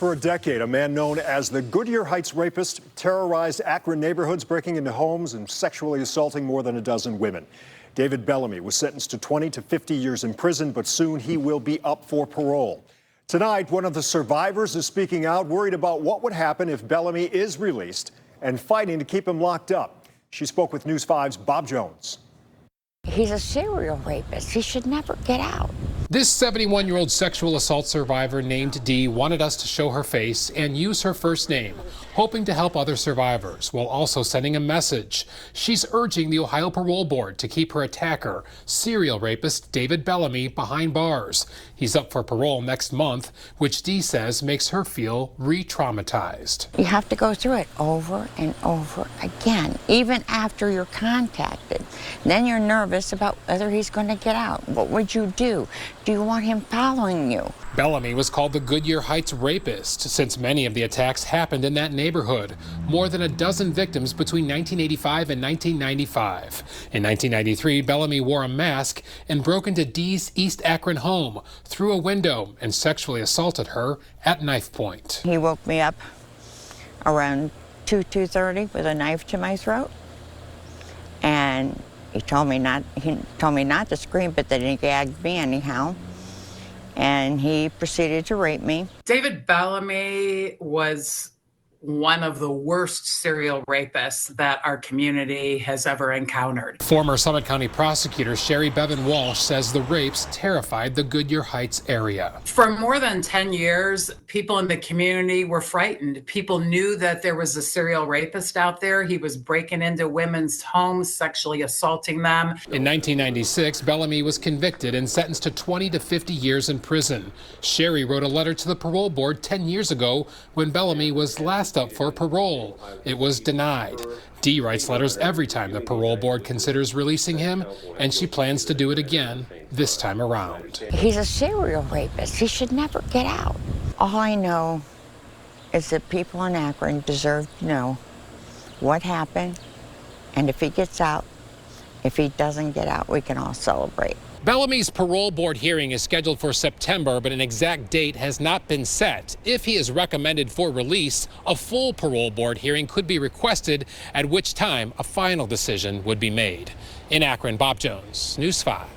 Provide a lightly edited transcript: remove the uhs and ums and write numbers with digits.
For a decade, a man known as the Goodyear Heights Rapist terrorized Akron neighborhoods, breaking into homes and sexually assaulting more than a dozen women. David Bellomy was sentenced to 20 to 50 years in prison, but soon he will be up for parole. Tonight, one of the survivors is speaking out, worried about what would happen if Bellomy is released and fighting to keep him locked up. She spoke with News 5's Bob Jones. He's a serial rapist. He should never get out. This 71-year-old sexual assault survivor named Dee wanted us to show her face and use her first name, hoping to help other survivors while also sending a message. She's urging the Ohio Parole Board to keep her attacker, serial rapist David Bellomy, behind bars. He's up for parole next month, which Dee says makes her feel re-traumatized. You have to go through it over and over again, even after you're contacted. Then you're nervous about whether he's going to get out. What would you do? Do you want him following you? Bellomy was called the Goodyear Heights Rapist since many of the attacks happened in that neighborhood. More than a dozen victims between 1985 and 1995. In 1993, Bellomy wore a mask and broke into Dee's East Akron home, through a window, and sexually assaulted her at knife point. He woke me up around 2:30 with a knife to my throat, and he told me not to scream, but then he gagged me anyhow. And he proceeded to rape me. David Bellomy was one of the worst serial rapists that our community has ever encountered. Former Summit County prosecutor Sherry Bevan Walsh says the rapes terrified the Goodyear Heights area. For more than 10 years, people in the community were frightened. People knew that there was a serial rapist out there. He was breaking into women's homes, sexually assaulting them. In 1996, Bellomy was convicted and sentenced to 20 to 50 years in prison. Sherry wrote a letter to the parole board 10 years ago when Bellomy was last up for parole. It was denied. Dee writes letters every time the parole board considers releasing him, and she plans to do it again this time around. He's a serial rapist. He should never get out. All I know is that people in Akron deserve to know what happened, and if he gets out, if he doesn't get out, we can all celebrate. Bellomy's parole board hearing is scheduled for September, but an exact date has not been set. If he is recommended for release, a full parole board hearing could be requested, at which time a final decision would be made. In Akron, Bob Jones, News 5.